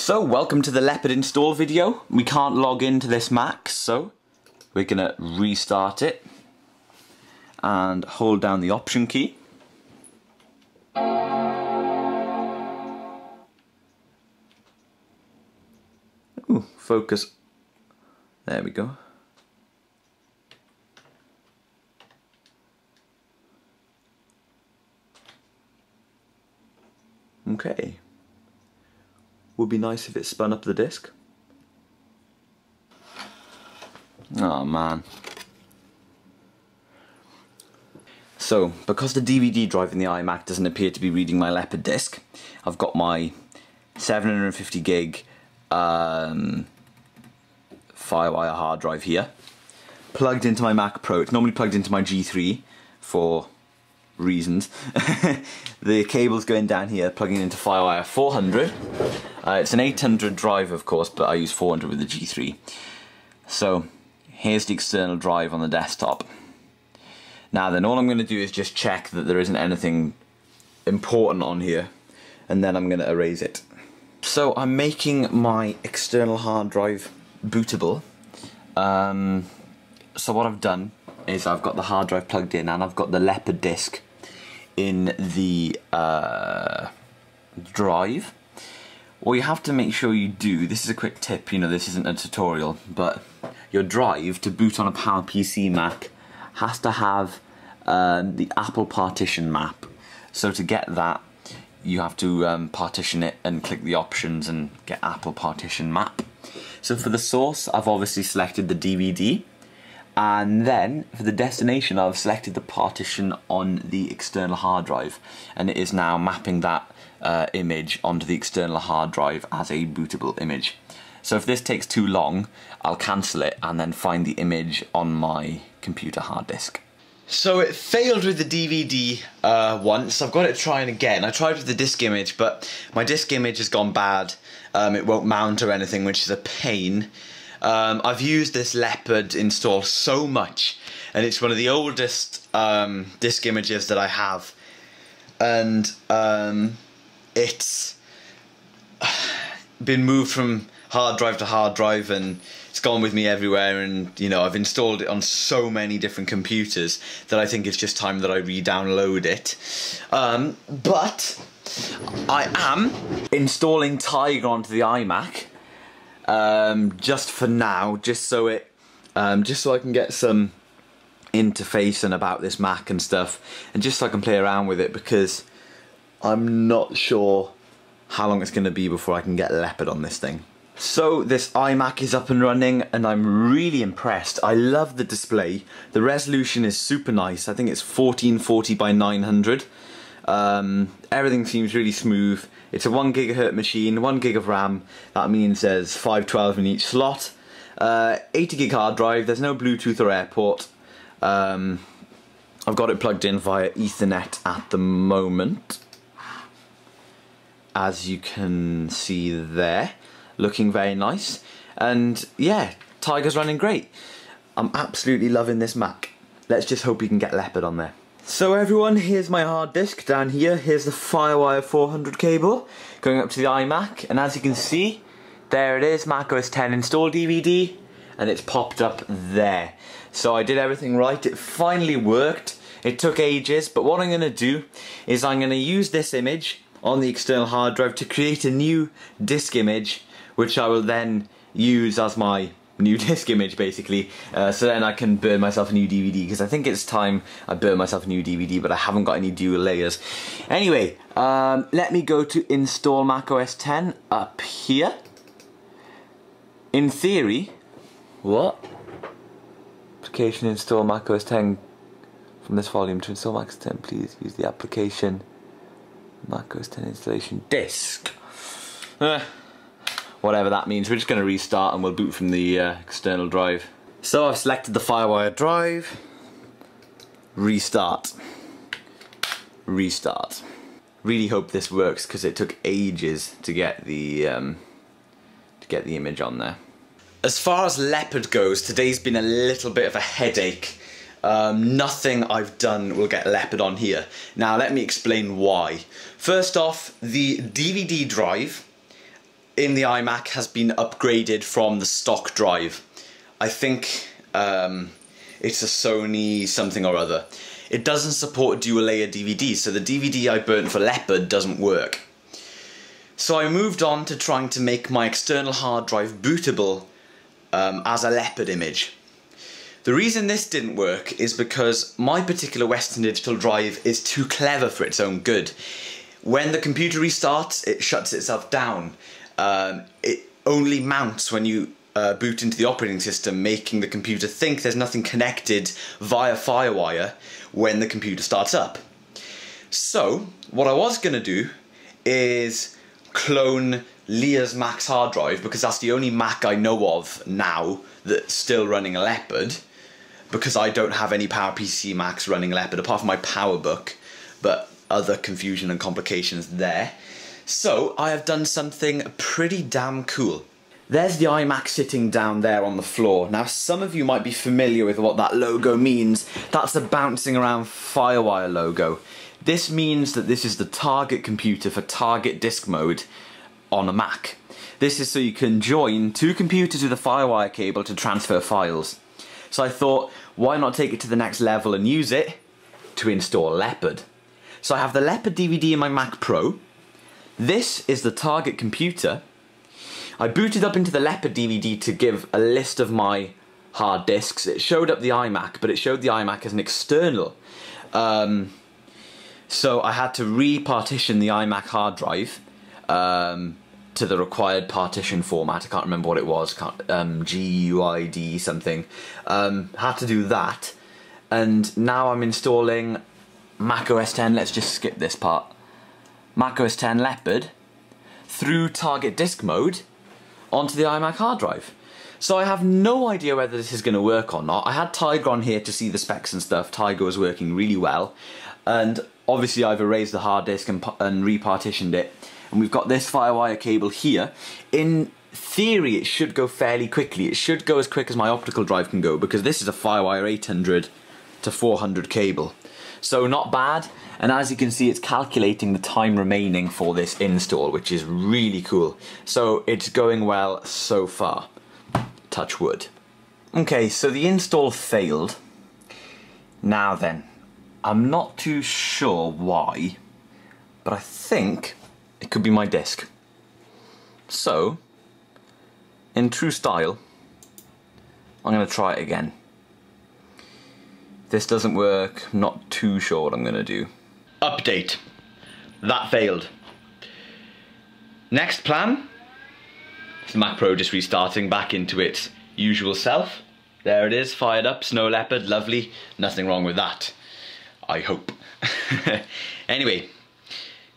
So welcome to the Leopard install video. We can't log into this Mac, so we're gonna restart it and hold down the option key. Ooh, focus. There we go. Okay. Would be nice if it spun up the disc. Oh man. So, because the DVD drive in the iMac doesn't appear to be reading my Leopard disc, I've got my 750 gig Firewire hard drive here, plugged into my Mac Pro. It's normally plugged into my G3 for reasons. The cable's going down here, plugging into Firewire 400. It's an 800 drive, of course, but I use 400 with the G3. So here's the external drive on the desktop. Now then, all I'm going to do is just check that there isn't anything important on here, and then I'm going to erase it. So I'm making my external hard drive bootable. So what I've done is I've got the hard drive plugged in and I've got the Leopard disc in the drive. What you have to make sure you do, this is a quick tip, you know, this isn't a tutorial, but your drive to boot on a PowerPC Mac has to have the Apple partition map. So to get that, you have to partition it and click the options and get Apple partition map. So for the source, I've obviously selected the DVD. And then, for the destination, I've selected the partition on the external hard drive, and it is now mapping that image onto the external hard drive as a bootable image. So if this takes too long, I'll cancel it and then find the image on my computer hard disk. So it failed with the DVD once. I've got it trying again. I tried with the disk image, but my disk image has gone bad. It won't mount or anything, which is a pain. I've used this Leopard install so much, and it's one of the oldest disk images that I have, and it's been moved from hard drive to hard drive, and it's gone with me everywhere, and you know, I've installed it on so many different computers that I think it's just time that I re-download it. But I am installing Tiger onto the iMac. Just for now, just so I can get some interface and about this Mac and stuff, and just so I can play around with it, because I'm not sure how long it's going to be before I can get Leopard on this thing. So this iMac is up and running, and I'm really impressed. I love the display. The resolution is super nice. I think it's 1440 by 900. Everything seems really smooth. It's a 1 GHz machine, 1 gig of RAM. That means there's 512 in each slot. 80 gig hard drive. There's no Bluetooth or AirPort. I've got it plugged in via Ethernet at the moment, as you can see there. Looking very nice. And yeah, Tiger's running great. I'm absolutely loving this Mac. Let's just hope we can get Leopard on there. So everyone, here's my hard disk down here. Here's the Firewire 400 cable going up to the iMac, and as you can see, there it is, macOS 10 install DVD, and it's popped up there. So I did everything right. It finally worked. It took ages, but what I'm going to do is I'm going to use this image on the external hard drive to create a new disk image, which I will then use as my new disk image, basically, so then I can burn myself a new DVD, because I think it's time I burn myself a new DVD, but I haven't got any dual layers. Anyway, let me go to install macOS 10 up here. In theory, what? Application install macOS 10 from this volume. To install macOS 10, please use the application macOS 10 installation disk. Whatever that means. We're just going to restart and we'll boot from the external drive. So I've selected the Firewire drive. Restart. Restart. Really hope this works, because it took ages to get the image on there. As far as Leopard goes, today's been a little bit of a headache. Nothing I've done will get Leopard on here. Now let me explain why. First off, the DVD drive in the iMac has been upgraded from the stock drive. I think it's a Sony something or other. It doesn't support dual layer DVDs, so the DVD I burnt for Leopard doesn't work. So I moved on to trying to make my external hard drive bootable as a Leopard image. The reason this didn't work is because my particular Western Digital drive is too clever for its own good. When the computer restarts, it shuts itself down. It only mounts when you boot into the operating system, making the computer think there's nothing connected via FireWire when the computer starts up. So, what I was going to do is clone Leah's Mac's hard drive, because that's the only Mac I know of now that's still running a Leopard, because I don't have any PowerPC Macs running Leopard apart from my PowerBook, but other confusion and complications there. So I have done something pretty damn cool. There's the iMac sitting down there on the floor. Now some of you might be familiar with what that logo means. That's the bouncing around FireWire logo. This means that this is the target computer for target disk mode on a Mac. This is so you can join two computers with a FireWire cable to transfer files. So I thought, why not take it to the next level and use it to install Leopard? So I have the Leopard DVD in my Mac Pro. This is the target computer. I booted up into the Leopard DVD to give a list of my hard disks. It showed up the iMac, but it showed the iMac as an external. So I had to re-partition the iMac hard drive to the required partition format. I can't remember what it was, GUID something. Had to do that, and now I'm installing Mac OS X. Let's just skip this part. Mac OS X Leopard through target disk mode onto the iMac hard drive. So I have no idea whether this is going to work or not. I had Tiger on here to see the specs and stuff. Tiger was working really well, and obviously I've erased the hard disk and repartitioned it. And we've got this FireWire cable here. In theory, it should go fairly quickly. It should go as quick as my optical drive can go, because this is a FireWire 800 to 400 cable. So not bad. And as you can see, it's calculating the time remaining for this install, which is really cool. So it's going well so far. Touch wood. Okay, so the install failed. Now then, I'm not too sure why, but I think it could be my disk. So, in true style, I'm going to try it again. If this doesn't work, I'm not too sure what I'm going to do. Update. That failed. Next plan. The Mac Pro just restarting back into its usual self. There it is, fired up, Snow Leopard, lovely. Nothing wrong with that, I hope. Anyway.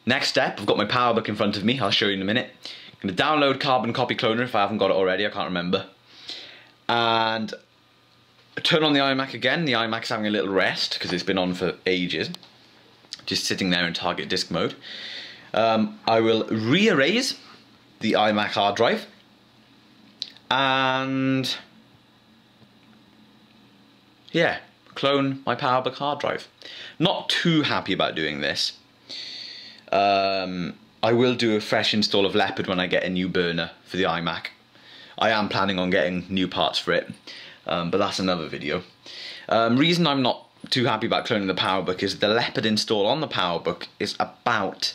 Next step, I've got my PowerBook in front of me, I'll show you in a minute. I'm going to download Carbon Copy Cloner if I haven't got it already, I can't remember. And turn on the iMac again. The iMac's having a little rest because it's been on for ages. Just sitting there in target disk mode. I will re-erase the iMac hard drive. And yeah, clone my PowerBook hard drive. Not too happy about doing this. I will do a fresh install of Leopard when I get a new burner for the iMac. I am planning on getting new parts for it, but that's another video. Reason I'm not too happy about cloning the PowerBook is the Leopard install on the PowerBook is about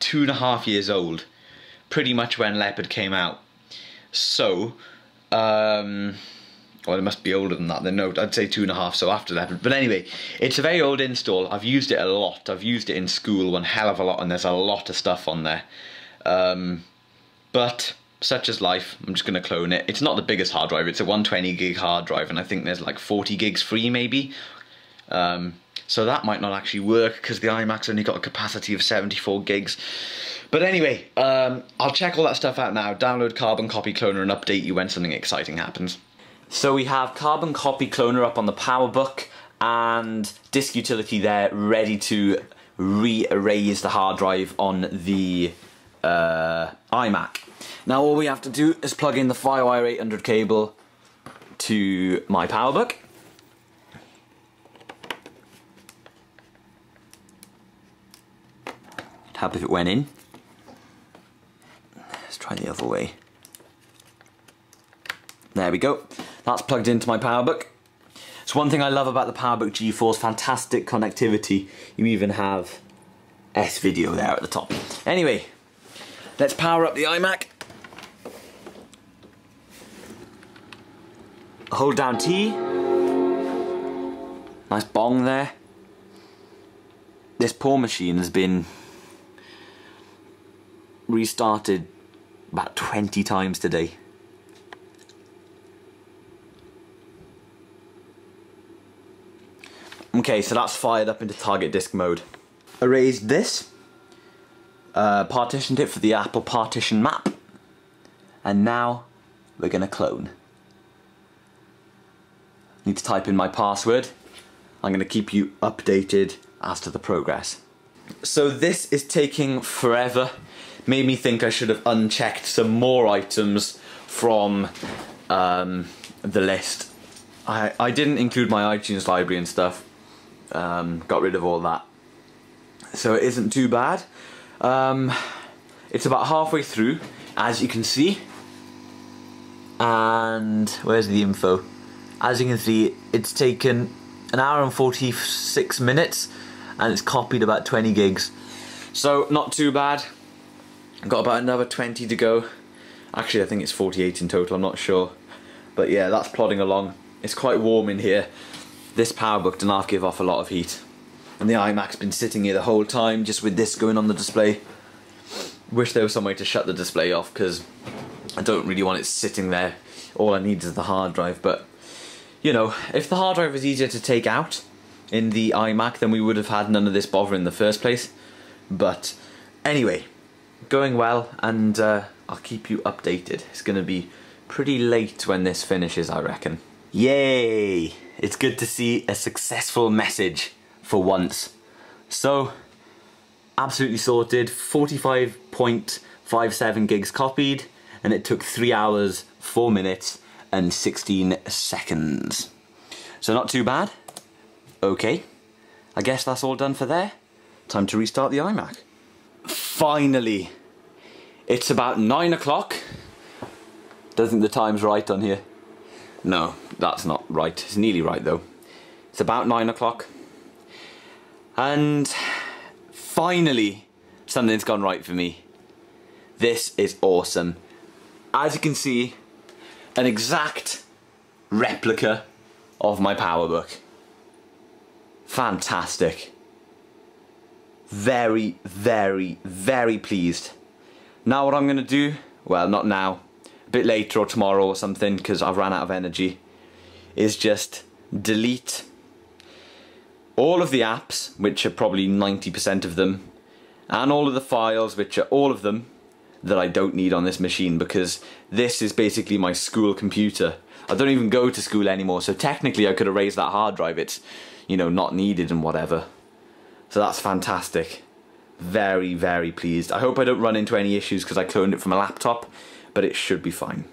2.5 years old, pretty much when Leopard came out. So, well, it must be older than that then. No, I'd say 2.5, so after Leopard. But anyway, it's a very old install. I've used it a lot. I've used it in school one hell of a lot, and there's a lot of stuff on there. But such is life. I'm just going to clone it. It's not the biggest hard drive. It's a 120 gig hard drive, and I think there's like 40 gigs free maybe. So that might not actually work because the iMac's only got a capacity of 74 gigs. But anyway, I'll check all that stuff out now. Download Carbon Copy Cloner and update you when something exciting happens. So we have Carbon Copy Cloner up on the PowerBook and Disk Utility there ready to re-erase the hard drive on the iMac. Now all we have to do is plug in the FireWire 800 cable to my PowerBook. I'd help if it went in. Let's try try the other way. There we go. That's plugged into my PowerBook. So one thing I love about the PowerBook G4 is fantastic connectivity. You even have S-Video there at the top. Anyway, let's power up the iMac. Hold down T. Nice bong there. This poor machine has been restarted about 20 times today. Okay, so that's fired up into target disk mode. Erased this, partitioned it for the Apple partition map, and now we're gonna clone. Need to type in my password. I'm gonna keep you updated as to the progress. So this is taking forever. Made me think I should have unchecked some more items from the list. I didn't include my iTunes library and stuff. Got rid of all that. So it isn't too bad. It's about halfway through, as you can see. And where's the info? As you can see, it's taken an hour and 46 minutes and it's copied about 20 gigs. So not too bad. Got about another 20 to go. Actually, I think it's 48 in total, I'm not sure. But yeah, that's plodding along. It's quite warm in here. This PowerBook does not give off a lot of heat. And the iMac's been sitting here the whole time, just with this going on the display. Wish there was some way to shut the display off, because I don't really want it sitting there. All I need is the hard drive, but you know, if the hard drive was easier to take out in the iMac, then we would have had none of this bother in the first place. But anyway, going well, and I'll keep you updated. It's going to be pretty late when this finishes, I reckon. Yay! It's good to see a successful message for once. So, absolutely sorted. 45.57 gigs copied, and it took 3 hours, 4 minutes, and 16 seconds. So not too bad. Okay, I guess that's all done for there. Time to restart the iMac. Finally, it's about 9 o'clock. Don't think the time's right on here. No, that's not right. It's nearly right though. It's about 9 o'clock. And finally, something's gone right for me. This is awesome. As you can see, an exact replica of my PowerBook. Fantastic. Very, very, very pleased. Now what I'm going to do, well, not now, a bit later or tomorrow or something, because I've ran out of energy, is just delete all of the apps, which are probably 90% of them, and all of the files, which are all of them, that I don't need on this machine, because this is basically my school computer. I don't even go to school anymore, so technically I could erase that hard drive. It's, you know, not needed and whatever. So that's fantastic. Very, very pleased. I hope I don't run into any issues because I cloned it from a laptop, but it should be fine.